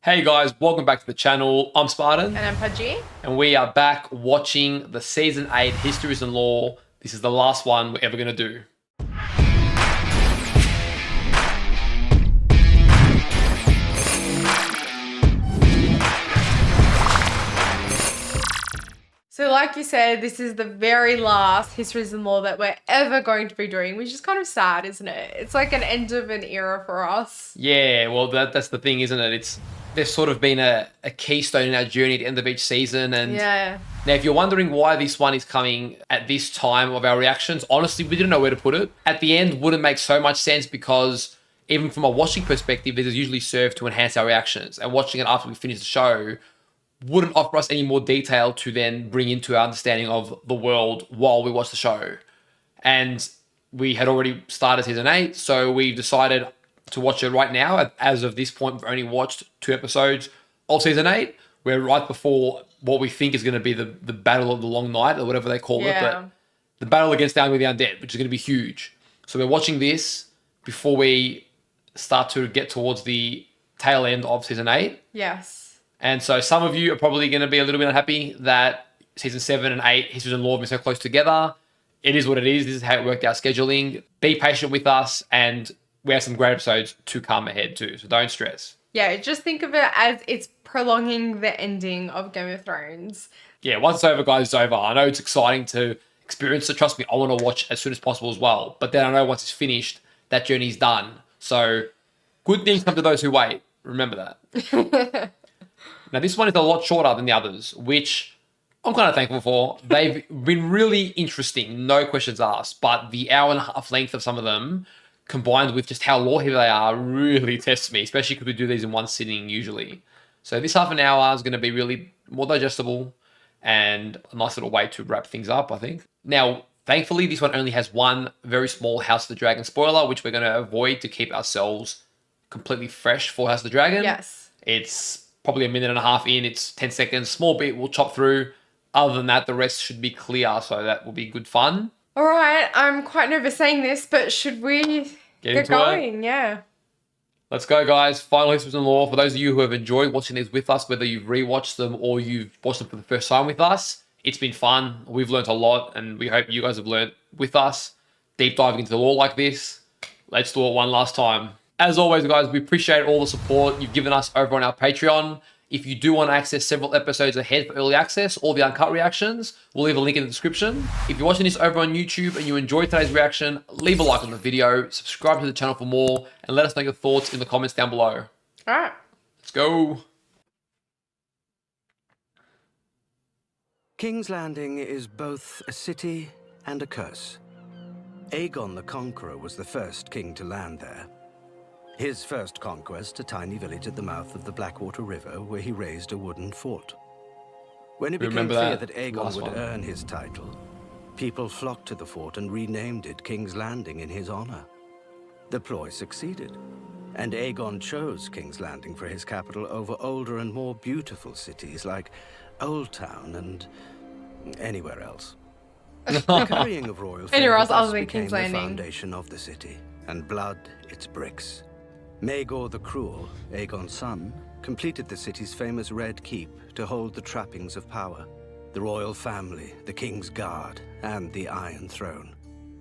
Hey guys, welcome back to the channel. I'm Spartan. And I'm Pudgy. And we are back watching the Season 8 Histories and Lore. This is the last one we're ever going to do. So like you said, this is the very last Histories and Lore that we're ever going to be doing, which is kind of sad, isn't it? It's like an end of an era for us. Yeah, well, that's the thing, isn't it? There's sort of been a keystone in our journey at the end of each season. And yeah. Now, if you're wondering why this one is coming at this time of our reactions, honestly, we didn't know where to put it. At the end, wouldn't make so much sense because even from a watching perspective, this is usually served to enhance our reactions. And watching it after we finish the show wouldn't offer us any more detail to then bring into our understanding of the world while we watch the show. And we had already started season 8, so we've decided to watch it right now. As of this point, we've only watched 2 episodes of season 8. We're right before what we think is going to be the Battle of the Long Night, or whatever they call it, but the battle against the Army of the Undead, which is going to be huge. So we're watching this before we start to get towards the tail end of season 8. Yes. And so some of you are probably going to be a little bit unhappy that season 7 and 8, Histories and Lore, have been so close together. It is what it is. This is how it worked out scheduling. Be patient with us, and we have some great episodes to come ahead too, so don't stress. Yeah, just think of it as it's prolonging the ending of Game of Thrones. Yeah, once it's over, guys, it's over. I know it's exciting to experience it. Trust me, I want to watch as soon as possible as well. But then I know once it's finished, that journey's done. So good things come to those who wait. Remember that. Now, this one is a lot shorter than the others, which I'm kind of thankful for. They've been really interesting, no questions asked. But the hour and a half length of some of them, combined with just how lore heavy they are, really tests me, especially because we do these in one sitting usually. So this half an hour is going to be really more digestible and a nice little way to wrap things up, I think. Now, thankfully, this one only has one very small House of the Dragon spoiler, which we're going to avoid to keep ourselves completely fresh for House of the Dragon. Yes. It's probably a minute and a half in. It's 10 seconds. Small bit we'll chop through. Other than that, the rest should be clear, so that will be good fun. All right, I'm quite nervous saying this, but should we get going? Yeah. Let's go, guys. Final Histories and Lore. For those of you who have enjoyed watching these with us, whether you've rewatched them or you've watched them for the first time with us, it's been fun. We've learned a lot, and we hope you guys have learned with us. Deep diving into the lore like this. Let's do it one last time. As always, guys, we appreciate all the support you've given us over on our Patreon. If you do want to access several episodes ahead for early access or the uncut reactions, we'll leave a link in the description. If you're watching this over on YouTube and you enjoyed today's reaction, leave a like on the video, subscribe to the channel for more, and let us know your thoughts in the comments down below. All right. Let's go. King's Landing is both a city and a curse. Aegon the Conqueror was the first king to land there. His first conquest, a tiny village at the mouth of the Blackwater River, where he raised a wooden fort. When it became clear that Aegon would earn his title, people flocked to the fort and renamed it King's Landing in his honor. The ploy succeeded, and Aegon chose King's Landing for his capital over older and more beautiful cities like Old Town and anywhere else. The carrying of royal favor thus became the foundation of the city, and blood its bricks. Maegor the Cruel, Aegon's son, completed the city's famous Red Keep to hold the trappings of power, the royal family, the King's Guard, and the Iron Throne.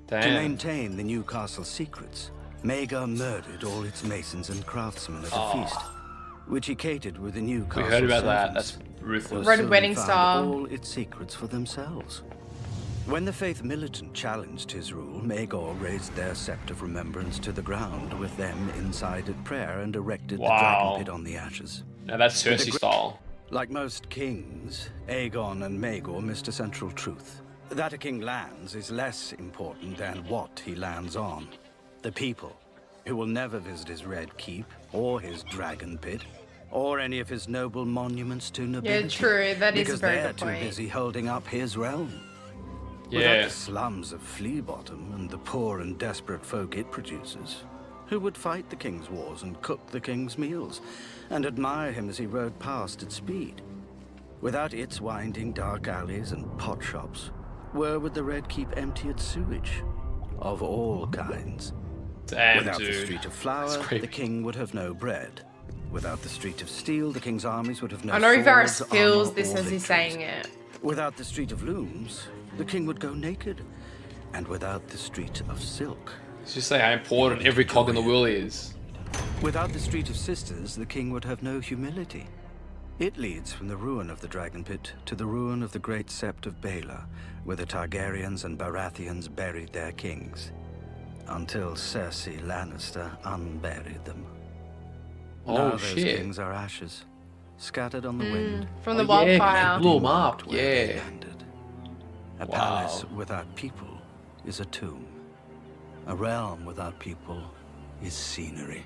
Damn. To maintain the new castle's secrets, Maegor murdered all its masons and craftsmen at a feast, which he catered with the new castle's We heard about servants. that. That's ruthless. Red Wedding Star. All its secrets for themselves. When the Faith Militant challenged his rule, Maegor raised their sept of remembrance to the ground with them inside at prayer and erected the dragon pit on the ashes. Now that's Cersei style. Like most kings, Aegon and Maegor missed a central truth. That a king lands is less important than what he lands on. The people, who will never visit his Red Keep, or his dragon pit, or any of his noble monuments to nobility. Yeah, true. That is a very good point. Because they're too busy holding up his realm. Yeah. Without the slums of Flea Bottom and the poor and desperate folk it produces, who would fight the king's wars and cook the king's meals, and admire him as he rode past at speed? Without its winding dark alleys and pot shops, where would the Red Keep empty its sewage? Of all kinds. Damn, Without dude. the Street of Flour, the king would have no bread. Without the Street of Steel, the king's armies would have no I know Varys swords, feels armor, this or as he's victories. saying it. Without the Street of Looms, the king would go naked. And without the Street of Silk. Let's just say how important every cog in the wheel is. Without the Street of Sisters, the king would have no humility. It leads from the ruin of the Dragon Pit to the ruin of the great Sept of Baelor, where the Targaryens and Baratheons buried their kings, until Cersei Lannister unburied them. Oh, Now those shit. kings are ashes, scattered on the wind, From the Oh, yeah, wildfire. they blew 'em up. where they Yeah. landed. A Wow. palace without people is a tomb. A realm without people is scenery.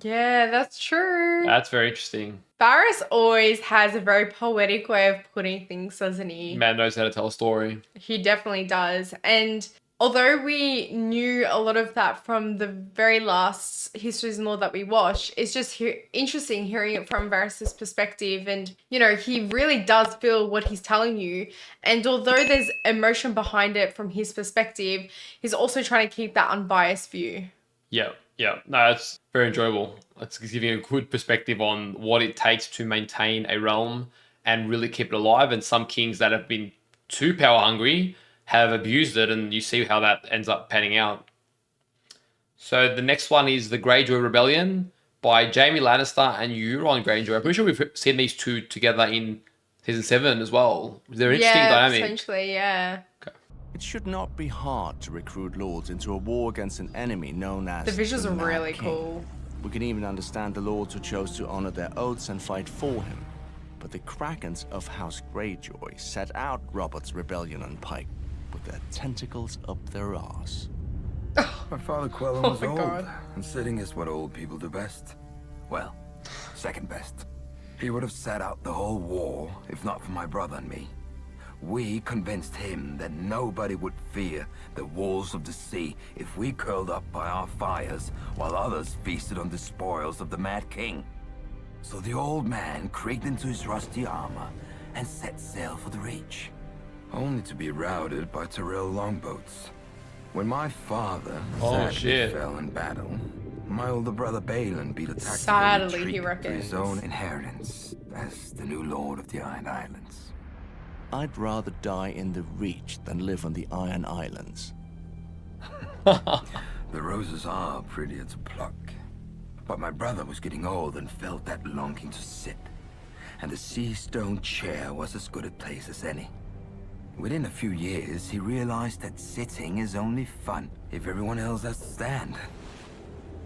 Yeah, that's true. That's very interesting. Varys always has a very poetic way of putting things, doesn't he? Man knows how to tell a story. He definitely does. And although we knew a lot of that from the very last Histories and Law that we watched, it's just interesting hearing it from Varys' perspective. And, you know, he really does feel what he's telling you. And although there's emotion behind it from his perspective, he's also trying to keep that unbiased view. Yeah, yeah. No, it's very enjoyable. It's giving a good perspective on what it takes to maintain a realm and really keep it alive. And some kings that have been too power hungry have abused it, and you see how that ends up panning out. So the next one is the Greyjoy Rebellion by Jaime Lannister and Euron Greyjoy. I'm pretty sure we've seen these two together in season 7 as well. They're interesting dynamic. Essentially, yeah. It should not be hard to recruit lords into a war against an enemy known as The visuals are Mad really King. cool. We can even understand the lords who chose to honor their oaths and fight for him. But the Krakens of House Greyjoy set out Robert's rebellion on Pike with their tentacles up their arse. My father Quellen Oh was my old, God. and sitting is what old people do best. Well, second best. He would have sat out the whole war if not for my brother and me. We convinced him that nobody would fear the walls of the sea if we curled up by our fires while others feasted on the spoils of the Mad King. So the old man creaked into his rusty armor and set sail for the Reach, only to be routed by Tyrell longboats. When my father sadly shit. fell in battle, my older brother Balon beat a tactical Sadly, he retreat to reckons. his own inheritance as the new lord of the Iron Islands. I'd rather die in the Reach than live on the Iron Islands. The roses are prettier to pluck, but my brother was getting old and felt that longing to sit, and the sea stone chair was as good a place as any. Within a few years, he realized that sitting is only fun if everyone else has to stand.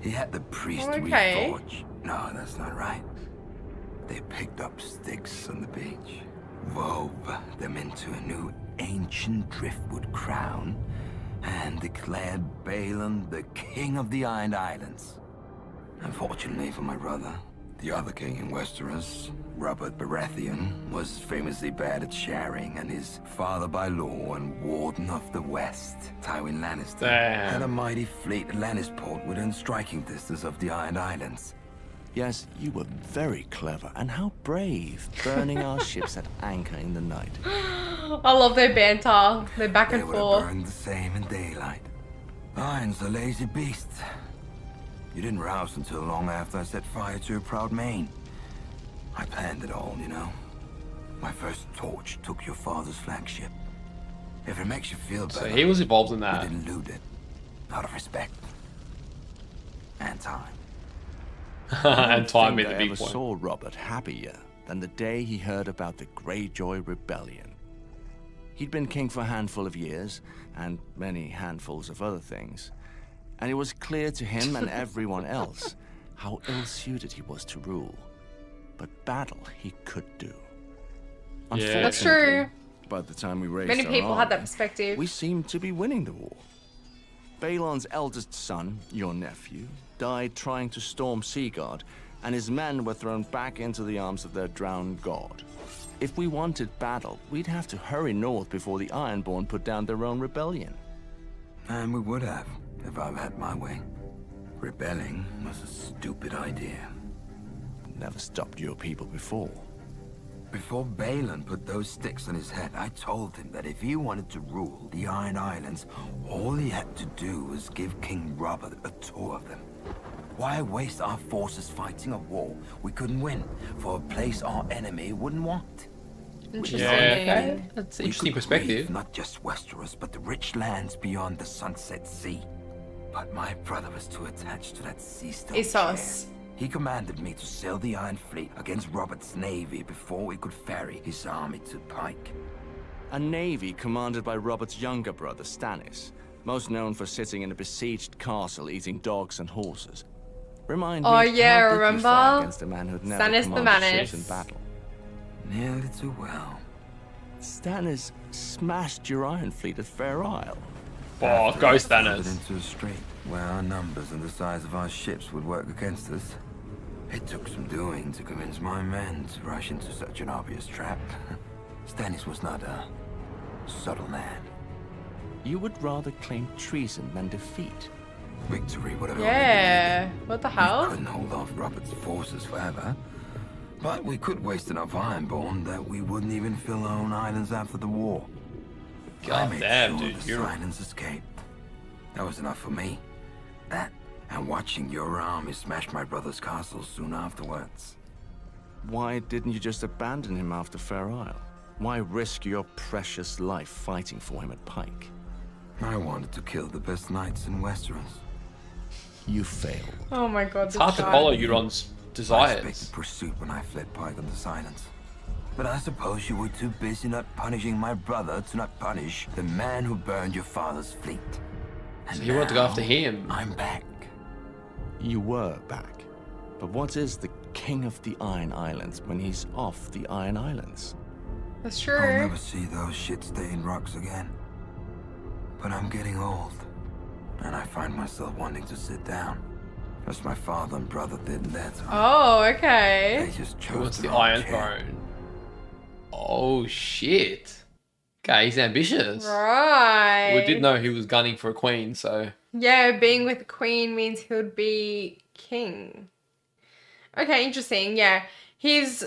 He had the priest Okay. reforge. No, that's not right. They picked up sticks on the beach, wove them into a new ancient driftwood crown, and declared Balon the king of the Iron Islands. Unfortunately for my brother, the other king in Westeros, Robert Baratheon, was famously bad at sharing, and his father by law and warden of the West, Tywin Lannister, Damn. had a mighty fleet at Lannisport within striking distance of the Iron Islands. Yes, you were very clever, and how brave, burning our ships at anchor in the night. I love their banter. They're back They and would have forth. burned the same in daylight. Iron's a lazy beast. You didn't rouse until long after I set fire to your proud mane. I planned it all, you know. My first torch took your father's flagship. If it makes you feel better, So he was involved in we that. didn't loot it. Out of respect. And time. And time made I the ever big point. saw Robert happier than the day he heard about the Greyjoy Rebellion. He'd been king for a handful of years, and many handfuls of other things, and it was clear to him and everyone else how ill-suited he was to rule. But battle he could do. Yeah. That's true. By the time we raised Many our people had that army, perspective. we seemed to be winning the war. Balon's eldest son, your nephew, died trying to storm Seaguard, and his men were thrown back into the arms of their drowned god. If we wanted battle, we'd have to hurry north before the Ironborn put down their own rebellion. And we would have, if I had my way. Rebelling was a stupid idea. Never stopped your people before. Before Balon put those sticks on his head, I told him that if he wanted to rule the Iron Islands, all he had to do was give King Robert a tour of them. Why waste our forces fighting a war we couldn't win for a place our enemy wouldn't want? Interesting. Yeah, okay. That's an We interesting could perspective. grieve not just Westeros, but the rich lands beyond the Sunset Sea. But my brother was too attached to that sea-stone Essos. chair. He commanded me to sail the Iron Fleet against Robert's navy before we could ferry his army to Pike. A navy commanded by Robert's younger brother, Stannis, most known for sitting in a besieged castle eating dogs and horses. Remind Oh, me, yeah, how did you remember? fare against a man who'd never Stannis the commanded ships in Manus. battle? Nearly too well. Stannis smashed your Iron Fleet at Fair Isle. Oh, After go I floated Stannis. into a strait where our numbers and the size of our ships would work against us. It took some doing to convince my men to rush into such an obvious trap. Stannis was not a subtle man. You would rather claim treason than defeat. Victory would have Yeah. What the We hell? couldn't hold off Robert's forces forever. But we could waste enough Ironborn that we wouldn't even fill our own islands after the war. I God made damn, sure dude. the You're silence escaped. That was enough for me. That, and watching your army smash my brother's castle soon afterwards. Why didn't you just abandon him after Fair Isle? Why risk your precious life fighting for him at Pike? I wanted to kill the best knights in Westeros. You failed. Oh my god. It's hard to follow Euron's I desires. expected pursuit when I fled Pike on the silence. But I suppose you were too busy not punishing my brother to not punish the man who burned your father's fleet. And So you wanted to go now after him. I'm back. You were back. But what is the King of the Iron Islands when he's off the Iron Islands? That's I'll true. never see those shit-stained rocks again. But I'm getting old, and I find myself wanting to sit down, as my father and brother did in their time. Oh, They okay. just chose Towards the wrong Iron chair. Throne. Oh shit. Okay, he's ambitious. Right. We did know he was gunning for a queen, so Yeah, being with the queen means he would be king. Okay, interesting. Yeah. He's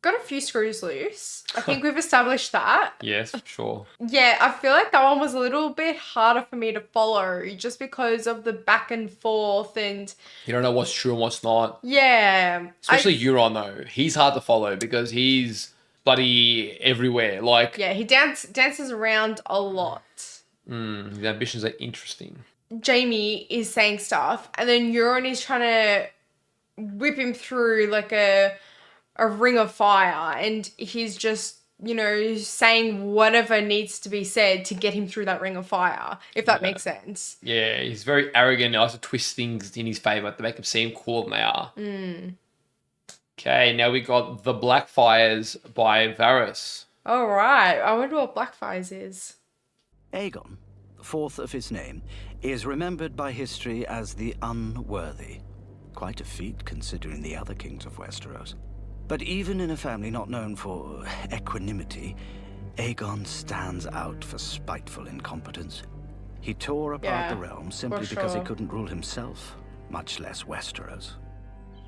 got a few screws loose. I think we've established that. yes, for sure. Yeah, I feel like that one was a little bit harder for me to follow just because of the back and forth and You don't know what's true and what's not. yeah. Especially Euron though. He's hard to follow because he's bloody everywhere. Like Yeah, he dances around a lot. his ambitions are interesting. Jamie is saying stuff, and then Euron is trying to whip him through like a ring of fire, and he's just, saying whatever needs to be said to get him through that ring of fire, if that makes sense. Yeah, he's very arrogant. He likes to twist things in his favour to make him seem cooler than they are. Okay, now we got The Blackfires by Varys. All right, I wonder what Blackfires is. Aegon, fourth of his name, is remembered by history as the Unworthy. Quite a feat considering the other kings of Westeros. But even in a family not known for equanimity, Aegon stands out for spiteful incompetence. He tore apart Yeah, the realm simply for because he sure. couldn't rule himself, much less Westeros.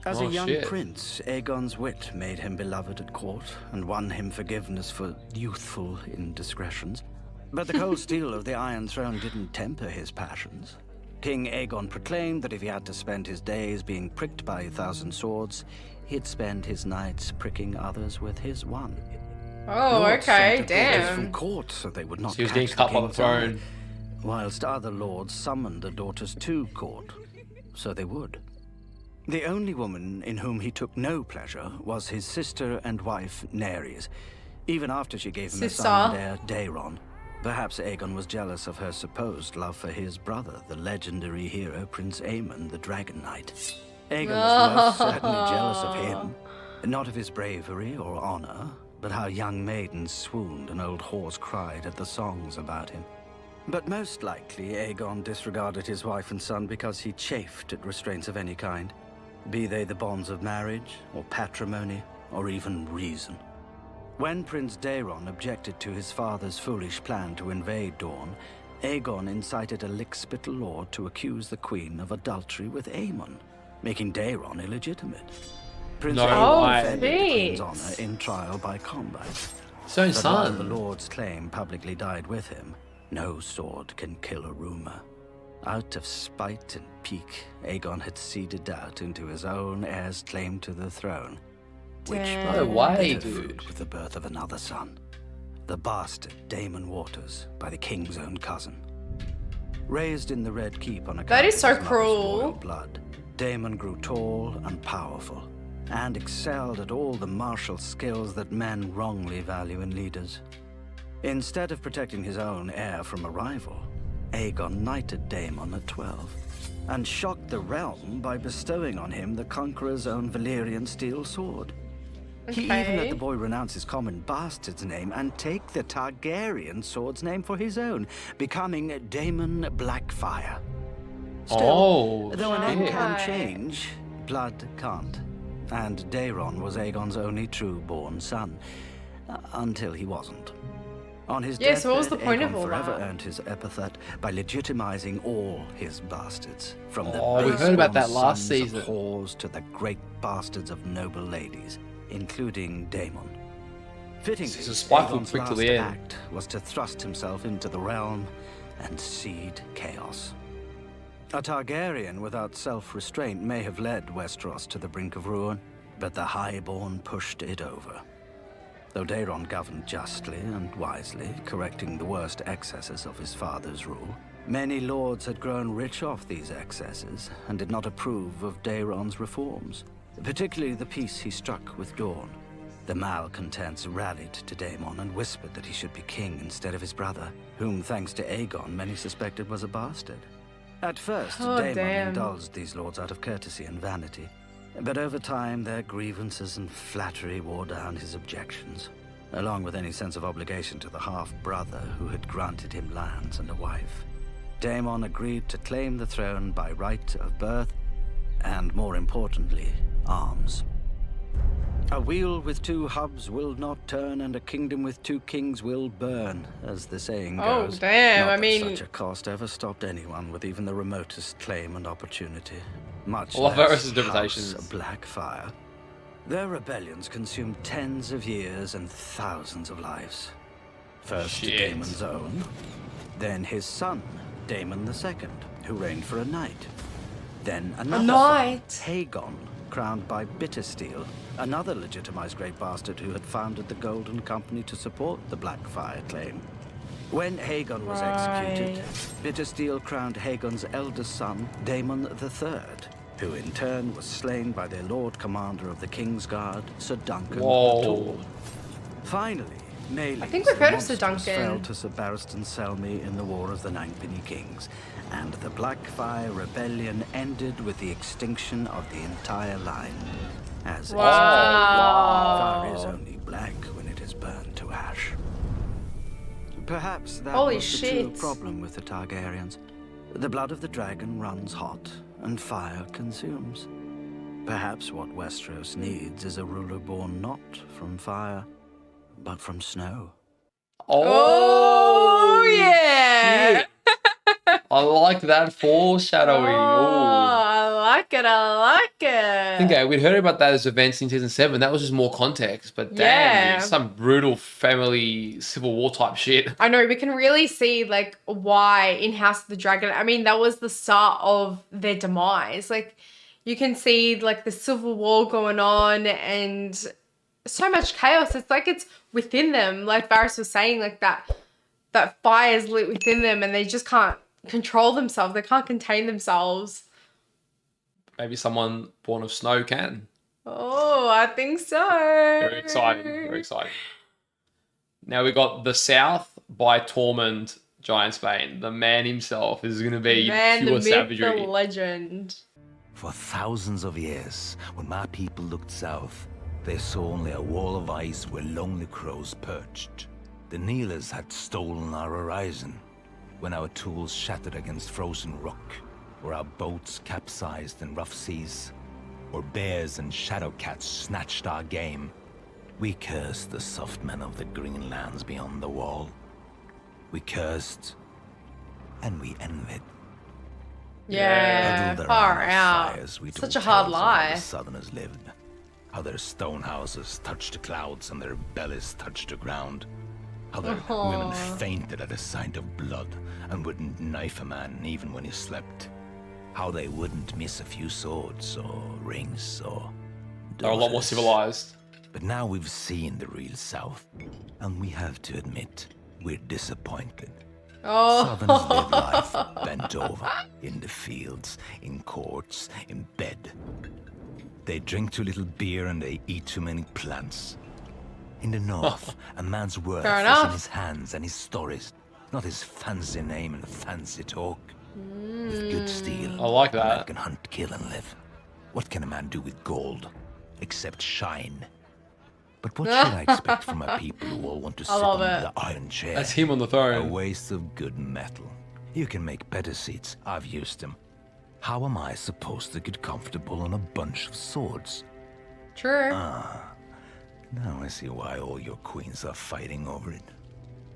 As Oh, a young shit. prince, Aegon's wit made him beloved at court and won him forgiveness for youthful indiscretions. But the cold steel of the Iron Throne didn't temper his passions. King Aegon proclaimed that if he had to spend his days being pricked by 1,000 swords, he'd spend his nights pricking others with his one. Oh, Lords okay, sent appeals from damn. court so they would not So he was catch getting the cut by the king's eye, throne. whilst other lords summoned the daughters to court so they would. The only woman in whom he took no pleasure was his sister and wife, Nerys, even after she gave him a son and heir, Daeron. Perhaps Aegon was jealous of her supposed love for his brother, the legendary hero Prince Aemon, the Dragon Knight. Aegon was most certainly jealous of him, not of his bravery or honor, but how young maidens swooned and old whores cried at the songs about him. But most likely, Aegon disregarded his wife and son because he chafed at restraints of any kind, be they the bonds of marriage, or patrimony, or even reason. When Prince Daeron objected to his father's foolish plan to invade Dorne, Aegon incited a lick-spittle lord to accuse the queen of adultery with Aemon, making Daeron illegitimate. Prince No Aemon way. defended the queen's Oh, honor in trial by combat. His own But while the son. lord's claim publicly died with him, no sword can kill a rumor. Out of spite and pique, Aegon had seeded out into his own heir's claim to the throne, which Damn. No bore way, bitter fruit dude. with the birth of another son, the bastard Daemon Waters, by the king's own cousin. Raised in the Red Keep on account That is of so his mother's cruel. royal blood, Daemon grew tall and powerful, and excelled at all the martial skills that men wrongly value in leaders. Instead of protecting his own heir from a rival, Aegon knighted Daemon at 12, and shocked the realm by bestowing on him the Conqueror's own Valyrian steel sword. He even Okay. let the boy renounce his common bastard's name and take the Targaryen sword's name for his own, becoming Daemon Blackfire. Still, Oh, though a name shit. can Right. change, blood can't. And Daeron was Aegon's only true-born son, until he wasn't. On his Yeah, so what was the deathbed, point Aegon of all forever that? earned his epithet by legitimizing all his bastards, from the Oh, we heard about that base-born last sons season. of whores to the great bastards of noble ladies, including Daemon. Fittingly, He's a spiteful Aegon's prick to last the end. act was to thrust himself into the realm and seed chaos. A Targaryen without self-restraint may have led Westeros to the brink of ruin, but the Highborn pushed it over. Though Daeron governed justly and wisely, correcting the worst excesses of his father's rule, many lords had grown rich off these excesses and did not approve of Daeron's reforms, particularly the peace he struck with Dorne. The malcontents rallied to Daemon and whispered that he should be king instead of his brother, whom, thanks to Aegon, many suspected was a bastard. At first, Oh, Daemon damn. indulged these lords out of courtesy and vanity, but over time their grievances and flattery wore down his objections, along with any sense of obligation to the half-brother who had granted him lands and a wife. Daemon agreed to claim the throne by right of birth, and more importantly, arms. A wheel with two hubs will not turn, and a kingdom with two kings will burn, as the saying Oh, goes. damn, Not I that mean- such a cost ever stopped anyone with even the remotest claim and opportunity. Much I love less Varys' interpretations. House Blackfire. Their rebellions consumed tens of years and thousands of lives. First Shit. Daemon's own, then his son, Daemon II, who reigned for a night. Then another night? son, Haegon, crowned by Bittersteel, another legitimized great bastard who had founded the Golden Company to support the Blackfire claim. When Haegon was executed, Bittersteel crowned Haegon's eldest son, Daemon III, who in turn was slain by their Lord Commander of the King's Guard, Sir Duncan Whoa. the Tall. Finally, Meleys, I think we've the heard of Sir monstrous, Duncan. fell to Sir Barristan Selmy in the War of the Ninepenny Kings, and the Blackfire Rebellion ended with the extinction of the entire line. As Wow. fire is only black when it is burned to ash. Perhaps that Holy was the true shit. problem with the Targaryens. The blood of the dragon runs hot, and fire consumes. Perhaps what Westeros needs is a ruler born not from fire, but from snow. Oh, yeah. shit. I like that foreshadowing. Oh, Oh. I like it. I like it. Okay, we'd heard about that as events in season 7. That was just more context, but damn, Yeah. dude, some brutal family civil war type shit. I know, we can really see like why in House of the Dragon, I mean, that was the start of their demise. Like you can see like the civil war going on and so much chaos. It's like it's within them. Like Varys was saying, like that fire is lit within them and they just can't control themselves. They can't contain themselves. Maybe someone born of snow can. Oh, I think so. Very exciting. Very exciting. Now we got the South by Tormund Giantsbane. The man himself is going to be Man, the pure myth, the savagery. legend. For thousands of years, when my people looked south, they saw only a wall of ice where lonely crows perched. The Kneelers had stolen our horizon, when our tools shattered against frozen rock, or our boats capsized in rough seas, or bears and shadow cats snatched our game. We cursed the soft men of the green lands beyond the wall. We cursed, and we envied. Yeah, Huddled far around our out. fires, we Such told a hard tales of how lie. the Southerners lived, how their stone houses touched the clouds and their bellies touched the ground. How the women fainted at the sight of blood and wouldn't knife a man even when he slept. How they wouldn't miss a few swords or rings or They're a lot more daughters. civilized. But now we've seen the real South, and we have to admit, we're disappointed. Southerners live life bent over, in the fields, in courts, in bed. They drink too little beer and they eat too many plants. In the North, a man's worth Fair is enough. in his hands and his stories, not his fancy name and fancy talk. With good steel, I like a man that. can hunt, kill, and live. What can a man do with gold, except shine? But what should I expect from a people who all want to sit love on it. the iron chair? That's him on the A throne. waste of good metal. You can make better seats. I've used them. How am I supposed to get comfortable on a bunch of swords? True. Now I see why all your queens are fighting over it.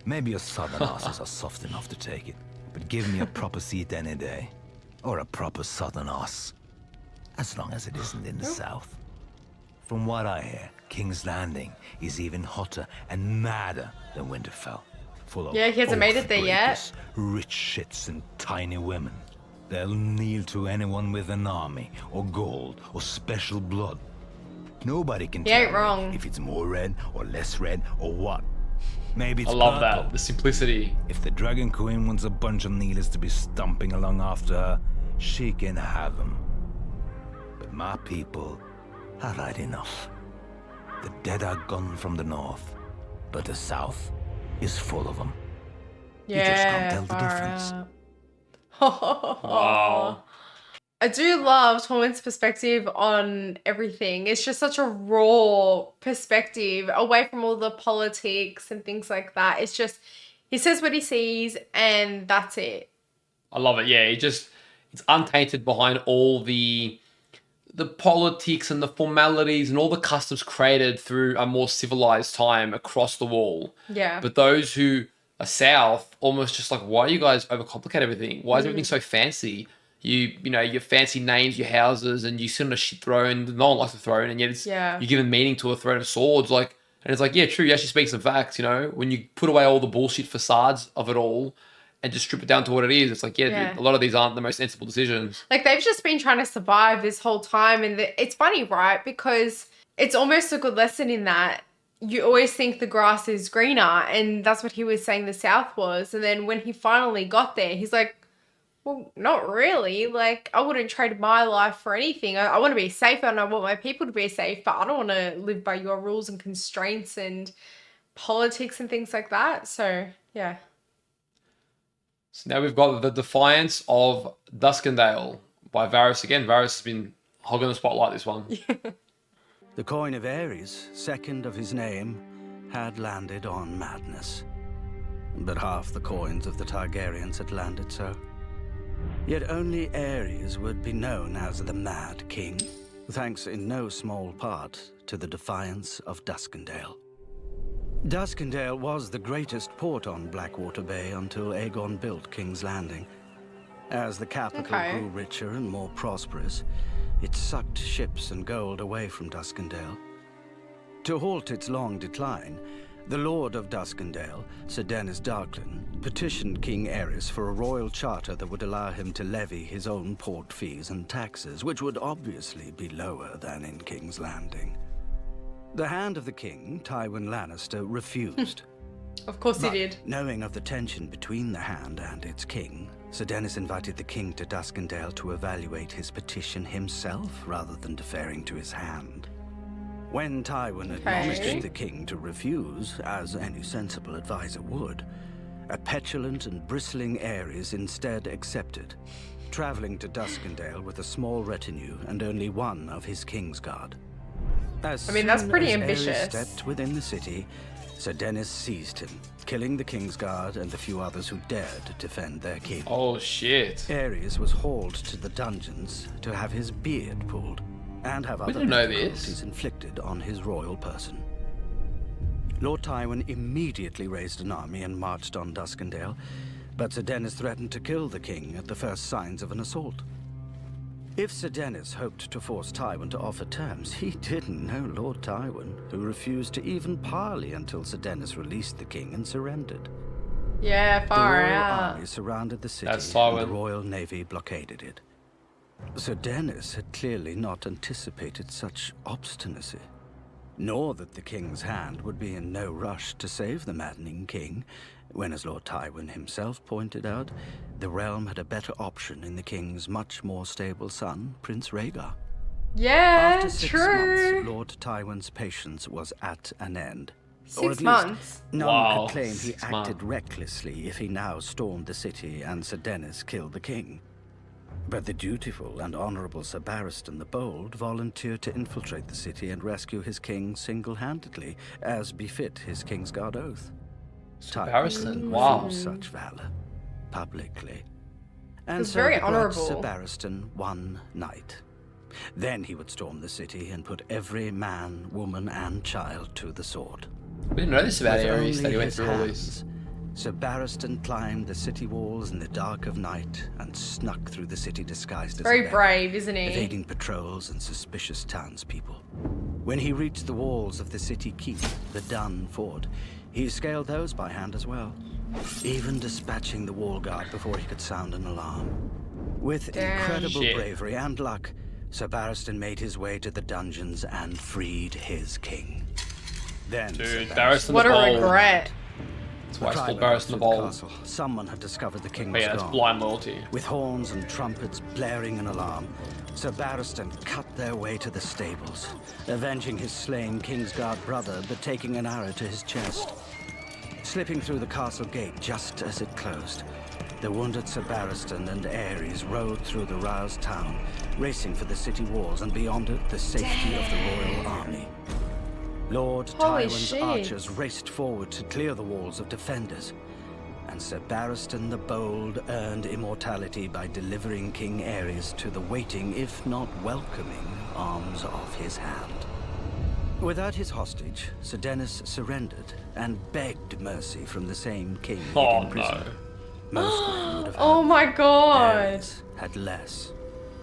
Maybe your southern asses are soft enough to take it, but give me a proper seat any day. Or a proper southern ass. As long as it isn't in the south. From what I hear, King's Landing is even hotter and madder than Winterfell. Full of Yeah, he hasn't made it there yet. oath-breakers, rich shits and tiny women. They'll kneel to anyone with an army, or gold, or special blood. Nobody can He ain't tell me wrong. if it's more red, or less red, or what. Maybe it's I love purple. that. The simplicity. If the Dragon Queen wants a bunch of kneelers to be stomping along after her, she can have them. But my people are right enough. The dead are gone from the north, but the south is full of them. Yeah, You just can't tell the far difference. out. Wow. I do love Tormund's perspective on everything. It's just such a raw perspective, away from all the politics and things like that. It's just, he says what he sees and that's it. I love it. Yeah, it's untainted behind all the politics and the formalities and all the customs created through a more civilized time across the wall. Yeah. But those who are south, almost just like, why do you guys overcomplicate everything? Why is everything so fancy? You know, your fancy names, your houses, and you sit on a shit throne. No one likes a throne, and yet it's Yeah. you're giving meaning to a throne of swords. Like, and it's like, yeah, true. You actually speak some facts. You know, when you put away all the bullshit facades of it all, and just strip it down to what it is, it's like, yeah. Dude, a lot of these aren't the most sensible decisions. Like, they've just been trying to survive this whole time. And it's funny, right? Because it's almost a good lesson in that you always think the grass is greener. And that's what he was saying the South was. And then when he finally got there, he's like, well, not really. Like, I wouldn't trade my life for anything. I want to be safe and I want my people to be safe, but I don't want to live by your rules and constraints and politics and things like that. So, yeah. So now we've got the Defiance of Duskendale by Varys again. Varys has been hogging the spotlight this one. The coin of Ares, second of his name, had landed on madness. But half the coins of the Targaryens had landed so. Yet only Ares would be known as the Mad King, thanks in no small part to the Defiance of Duskendale. Duskendale was the greatest port on Blackwater Bay until Aegon built King's Landing. As the capital grew richer and more prosperous, it sucked ships and gold away from Duskendale. To halt its long decline, the Lord of Duskendale, Sir Dennis Darklyn, petitioned King Aerys for a royal charter that would allow him to levy his own port fees and taxes, which would obviously be lower than in King's Landing. The Hand of the King, Tywin Lannister, refused. Of course he But, did. knowing of the tension between the Hand and its king, Sir Dennis invited the king to Duskendale to evaluate his petition himself rather than deferring to his hand. When Tywin admonished the king to refuse, as any sensible advisor would, a petulant and bristling Aerys instead accepted, traveling to Duskendale with a small retinue and only one of his Kingsguard. As I mean, that's soon pretty as ambitious. Aerys stepped within the city, Sir Dennis seized him, killing the Kingsguard and the few others who dared defend their king. Oh, shit. Aerys was hauled to the dungeons to have his beard pulled and have other didn't know cruelties this. inflicted on his royal person. Lord Tywin immediately raised an army and marched on Duskendale, but Sir Dennis threatened to kill the king at the first signs of an assault. If Sir Dennis hoped to force Tywin to offer terms, he didn't know Lord Tywin, who refused to even parley until Sir Dennis released the king and surrendered. Yeah, The far royal out. army surrounded the city, That's and the Tywin. Royal Navy blockaded it. Sir Dennis had clearly not anticipated such obstinacy, nor that the king's hand would be in no rush to save the maddening king, when, as Lord Tywin himself pointed out, the realm had a better option in the king's much more stable son, Prince Rhaegar. Yeah, After 6 true. months, Lord Tywin's patience was at an end. 6 months. None Wow, could claim he 6 acted months. recklessly if he now stormed the city and Sir Dennis killed the king. But the dutiful and honorable Sir Barristan the Bold volunteered to infiltrate the city and rescue his king single-handedly, as befit his Kingsguard oath. Sir Tywin Barristan, wow. refused such valor, publicly. And was so very begrudged Sir honorable. Barristan one night. Then he would storm the city and put every man, woman, and child to the sword. We didn't know this about With Ares, only that he went his through all this. hands, Sir Barristan climbed the city walls in the dark of night and snuck through the city disguised as a Very beggar, brave, isn't he? evading patrols and suspicious townspeople. When he reached the walls of the city keep, the Dun Fort, he scaled those by hand as well, even dispatching the wall guard before he could sound an alarm. With Damn. incredible Shit. bravery and luck, Sir Barristan made his way to the dungeons and freed his king. Then, Dude, Sir Barristan What the a Bold. regret. That's why it's Cry called went out Barristan through the the Bold. castle. Someone had discovered the king But was yeah, that's gone. blind loyalty. With horns and trumpets blaring an alarm, Sir Barristan cut their way to the stables, avenging his slain Kingsguard brother, but taking an arrow to his chest. Slipping through the castle gate just as it closed, the wounded Sir Barristan and Ares rode through the roused town, racing for the city walls and beyond it the safety of the royal army. Lord Holy Tywin's shit. archers raced forward to clear the walls of defenders, and Sir Barristan the Bold earned immortality by delivering King Ares to the waiting, if not welcoming, arms of his hand. Without his hostage, Sir Dennis surrendered and begged mercy from the same king he'd Oh, imprisoned. no. Most men would have had Oh my god. Ares had less.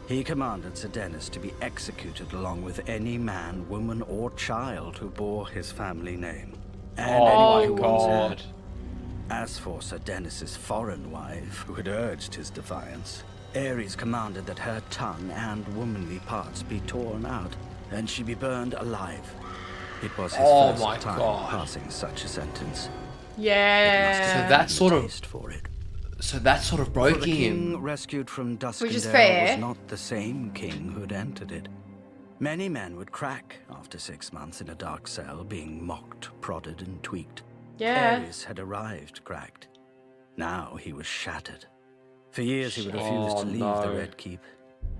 He commanded Sir Dennis to be executed along with any man, woman, or child who bore his family name, and Oh anyone my who once god. had. As for Sir Dennis's foreign wife, who had urged his defiance, Ares commanded that her tongue and womanly parts be torn out, and she be burned alive. It was his Oh first my time God. passing such a sentence. It must have Yeah. So been that the sort of- taste for it. So that sort of For broke the king him. rescued from Duskendale Which is fair. was not the same king who'd entered it. Many men would crack after 6 months in a dark cell, being mocked, prodded, and tweaked. Yeah. Ares had arrived cracked. Now he was shattered. For years he would refuse Oh, to leave no. the Red Keep,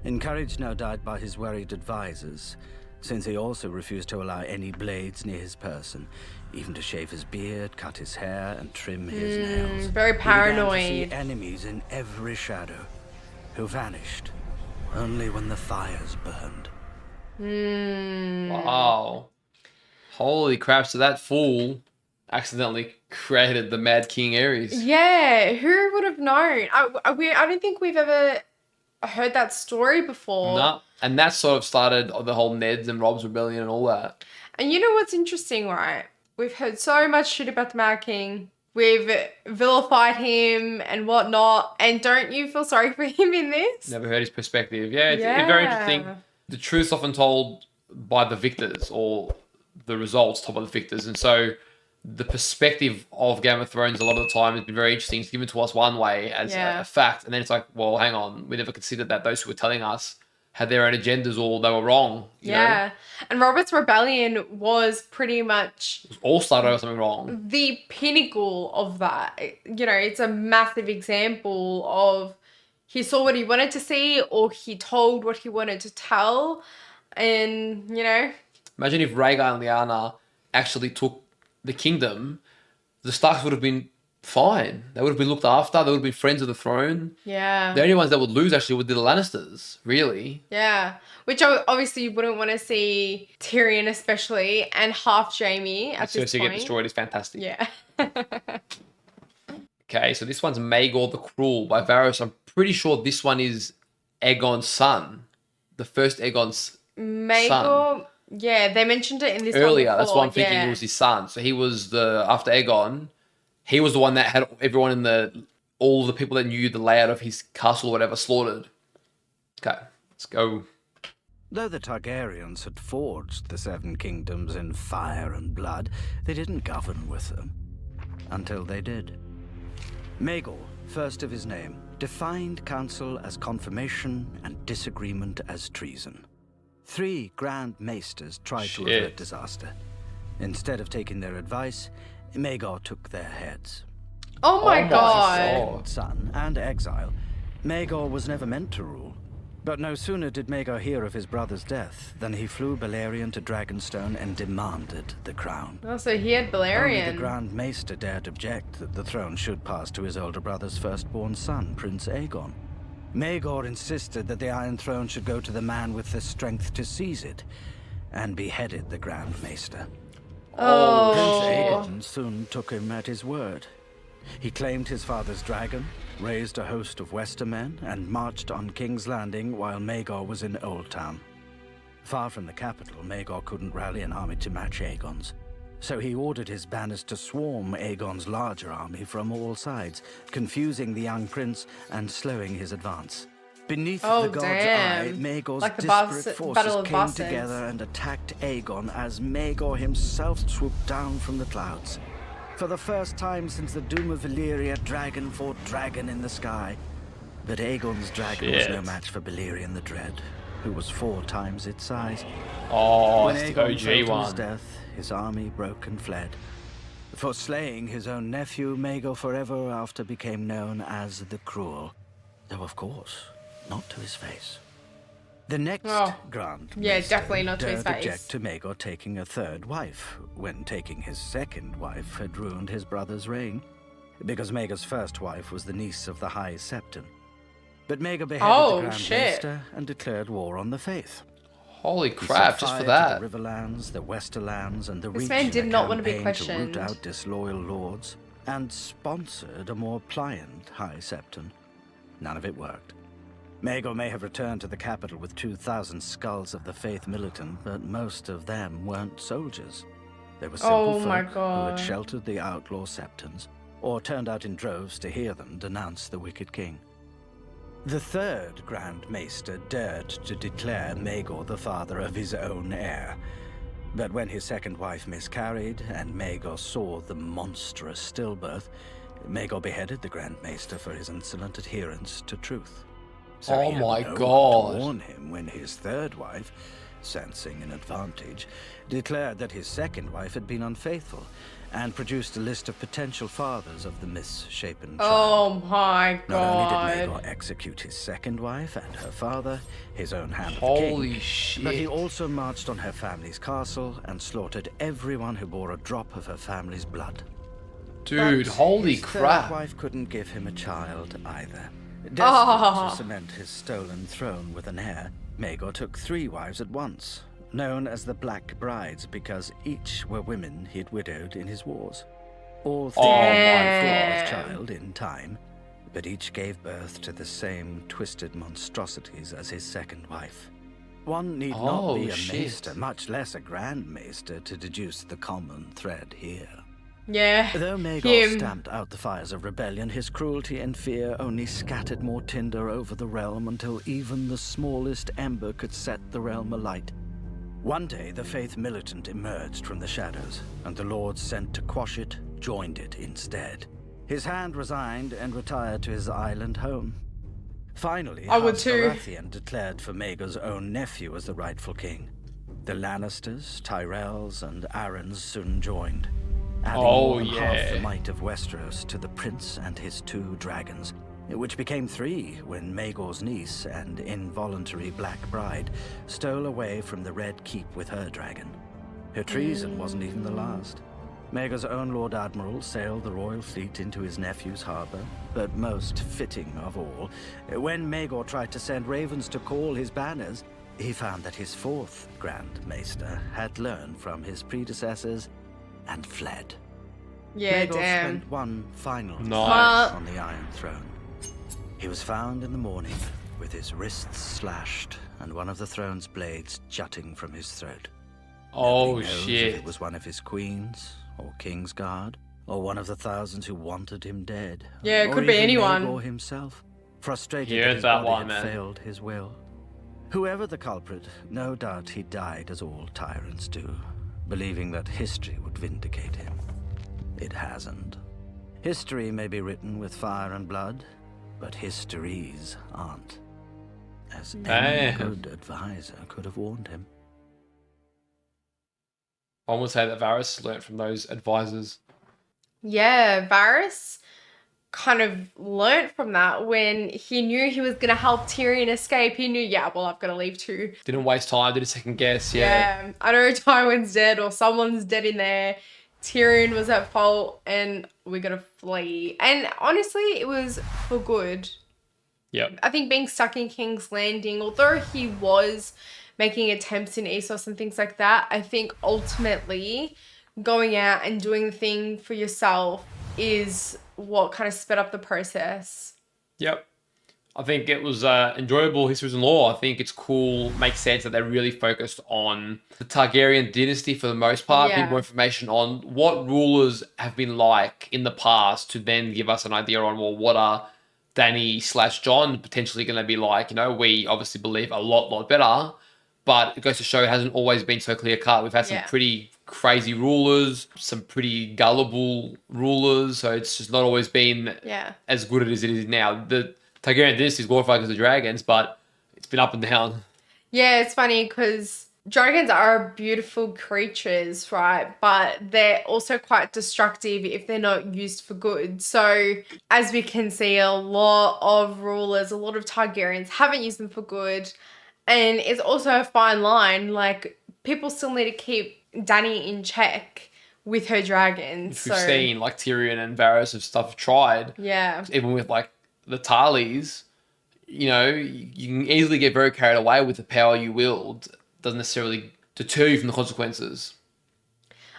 encouraged no doubt by his worried advisors, since he also refused to allow any blades near his person, even to shave his beard, cut his hair, and trim his nails. very He began to paranoid. see enemies in every shadow, who vanished only when the fires burned. Wow. Holy crap. So that fool accidentally created the Mad King Ares. Yeah, who would have known? I don't think we've ever heard that story before. No. And that sort of started the whole Ned's and Rob's rebellion and all that. And you know what's interesting, right? We've heard so much shit about the Mad King. We've vilified him and whatnot. And don't you feel sorry for him in this? Never heard his perspective. Yeah, it's very interesting. Yeah. The truth's often told by the victors, or the results told by the victors. And so the perspective of Game of Thrones a lot of the time has been very interesting. It's given to us one way as Yeah. a fact. And then it's like, well, hang on. We never considered that those who were telling us had their own agendas or they were wrong. You know? Yeah. And Robert's rebellion was pretty much All started with something wrong. the pinnacle of that. You know, it's a massive example of he saw what he wanted to see, or he told what he wanted to tell. And, you know, Imagine if Rhaegar and Lyanna actually took the kingdom, the Starks would have been fine. They would have been looked after. They would have been friends of the throne. yeah. The only ones that would lose actually would be the Lannisters, really. Yeah, which obviously you wouldn't want to see Tyrion especially, and half Jamie at So this to point. get destroyed is fantastic. Yeah. Okay, so this one's Maegor the Cruel by Varys. I'm pretty sure this one is Aegon's son. the first Aegon's Maegor, yeah, they mentioned it in this earlier. one That's before, why I'm thinking it was his son. So he was after Aegon, he was the one that had everyone in all the people that knew the layout of his castle or whatever slaughtered. Okay, let's go. Though the Targaryens had forged the Seven Kingdoms in fire and blood, they didn't govern with them. Until they did. Maegor, first of his name, defined council as confirmation and disagreement as treason. 3 Grand Maesters tried to avert disaster. Instead of taking their advice, Maegor took their heads. Oh my my god. God. Son and exile, Maegor was never meant to rule. But no sooner did Maegor hear of his brother's death than he flew Balerion to Dragonstone and demanded the crown. Oh, so he had Only Balerion. the Grand Maester dared object that the throne should pass to his older brother's firstborn son, Prince Aegon. Maegor insisted that the Iron Throne should go to the man with the strength to seize it, and beheaded the Grand Maester. Oh. Prince Aegon soon took him at his word. He claimed his father's dragon, raised a host of Westermen, and marched on King's Landing while Maegor was in Old Town. Far from the capital, Maegor couldn't rally an army to match Aegon's. So he ordered his banners to swarm Aegon's larger army from all sides, confusing the young prince and slowing his advance. Beneath Oh, the god's damn. eye, Maegor's Like the disparate Battle forces of came Bastards. together and attacked Aegon as Maegor himself swooped down from the clouds. For the first time since the doom of Valyria, dragon fought dragon in the sky. But Aegon's dragon was no match for Balerion the Dread, who was 4 times its size. Oh, When it's the Aegon fell OG to his one. death, his army broke and fled. For slaying his own nephew, Maegor forever after became known as the Cruel. Though, of course, not to his face. The next Grand Yeah, Maester definitely not to his dared face. object to Maegor taking a 3rd wife, when taking his 2nd wife had ruined his brother's reign, because Maegor's 1st wife was the niece of the High Septon. But Maegor beheaded the Grand Maester and declared war on the faith. Holy He crap, set just for fire that. to the Riverlands, the Westerlands, and the This Reach man in did a not want to be campaign to questioned. root out disloyal lords, and sponsored a more pliant High Septon. None of it worked. Maegor may have returned to the capital with 2,000 skulls of the Faith militant, but most of them weren't soldiers. They were simple my folk who God. had sheltered the outlaw Septons, or turned out in droves to hear them denounce the wicked king. The 3rd Grand Maester dared to declare Maegor the father of his own heir. But when his 2nd wife miscarried, and Maegor saw the monstrous stillbirth, Maegor beheaded the Grand Maester for his insolent adherence to truth. So Oh he had my no one God. to warn him when his 3rd wife, sensing an advantage, declared that his 2nd wife had been unfaithful, and produced a list of potential fathers of the misshapen child. Oh my Not only did god. Maegor execute his 2nd wife and her father, his own hand of the Holy king, shit. but he also marched on her family's castle and slaughtered everyone who bore a drop of her family's blood. Dude, But holy his 3rd crap. wife couldn't give him a child either. Desperate Oh. to cement his stolen throne with an heir, Maegor took 3 wives at once, known as the Black Brides because each were women he'd widowed in his wars. All 3 Oh my had God. a child in time, but each gave birth to the same twisted monstrosities as his 2nd wife. One need not Oh, be a shit. maester, much less a grand maester, to deduce the common thread here. Yeah. Though Maegor Him. stamped out the fires of rebellion, his cruelty and fear only scattered more tinder over the realm until even the smallest ember could set the realm alight. One day, the Faith militant emerged from the shadows, and the lords sent to quash it joined it instead. His hand resigned and retired to his island home. Finally, I would House too. Baratheon declared for Maegor's own nephew as the rightful king. The Lannisters, Tyrells, and Arryns soon joined, adding Oh, more than half the yeah. might of Westeros to the prince and his 2 dragons, which became 3 when Maegor's niece and involuntary Black Bride stole away from the Red Keep with her dragon. Her treason wasn't even the last. Maegor's own Lord Admiral sailed the royal fleet into his nephew's harbor, but most fitting of all, when Maegor tried to send ravens to call his banners, he found that his 4th Grand Maester had learned from his predecessors and fled. Yeah, Maegor damn. spent one final Nice. night on the Iron Throne. He was found in the morning, with his wrists slashed and one of the throne's blades jutting from his throat. Oh, Nobody knows shit. if it was one of his queens, or King's Guard, or one of the thousands who wanted him dead. Yeah, it or could be even anyone. Maegor himself, frustrated He that earned his that body one, had man. failed his will. Whoever the culprit, no doubt he died as all tyrants do, believing that history would vindicate him. It hasn't. History may be written with fire and blood, but histories aren't. As any Damn. good advisor could have warned him. One would say that Varys learnt from those advisors. Yeah, Varys kind of learnt from that when he knew he was going to help Tyrion escape. He knew, yeah, well, I've got to leave too. Didn't waste time, did a second guess. Yeah, I know Tywin's dead or someone's dead in there. Tyrion was at fault and we got to flee. And honestly, it was for good. Yep. I think being stuck in King's Landing, although he was making attempts in Essos and things like that, I think ultimately going out and doing the thing for yourself is what kind of sped up the process. Yep. I think it was enjoyable Histories and Law. I think it's cool, makes sense that they really focused on the Targaryen dynasty for the most part. Yeah. Bit more information on what rulers have been like in the past to then give us an idea on, well, what are Dany/Jon potentially going to be like. You know, we obviously believe a lot better, but it goes to show it hasn't always been so clear cut. We've had some Yeah. pretty crazy rulers, some pretty gullible rulers, so it's just not always been Yeah. as good as it is now. The Targaryen dynasty is glorified because of dragons, but it's been up and down. Yeah, it's funny because dragons are beautiful creatures, right? But they're also quite destructive if they're not used for good. So, as we can see, a lot of rulers, a lot of Targaryens haven't used them for good. And it's also a fine line. Like, people still need to keep Dany in check with her dragons. Which we've seen, like Tyrion and Varys and stuff have tried. Yeah. Even with like the Tarleys, you know, you can easily get very carried away with the power you wield. Doesn't necessarily deter you from the consequences.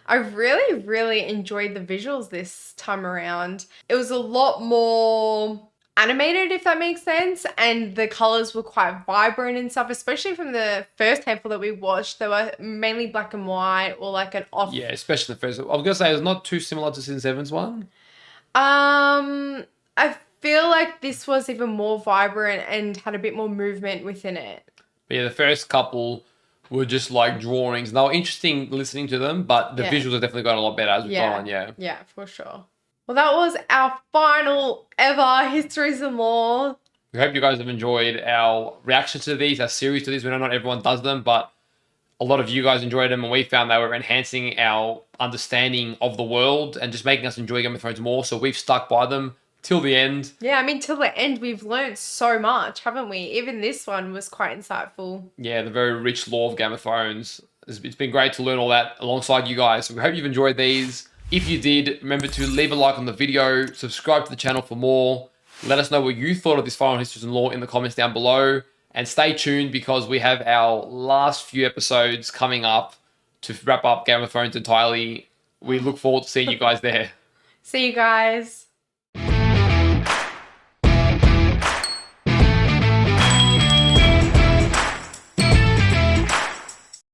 I really enjoyed the visuals this time around. It was a lot more animated, if that makes sense, and the colors were quite vibrant and stuff, especially from the first handful that we watched. They were mainly black and white or like an off. Yeah, especially the first. I was gonna say it's not too similar to Season 7's one. I feel like this was even more vibrant and had a bit more movement within it. But yeah, the first couple were just like drawings. They were interesting listening to them, but the Yeah. visuals have definitely got a lot better as we've gone on. Yeah. Yeah, for sure. Well, that was our final ever Histories and Law. We hope you guys have enjoyed our reaction to these, our series to these. We know not everyone does them, but a lot of you guys enjoyed them, and we found they were enhancing our understanding of the world and just making us enjoy Game of Thrones more. So we've stuck by them till the end. Yeah, I mean, till the end, we've learned so much, haven't we? Even this one was quite insightful. Yeah, the very rich lore of Game of Thrones. It's been great to learn all that alongside you guys. So we hope you've enjoyed these. If you did, remember to leave a like on the video, subscribe to the channel for more. Let us know what you thought of this final Histories and Law in the comments down below. And stay tuned because we have our last few episodes coming up to wrap up Game of Thrones entirely. We look forward to seeing you guys there. See you guys.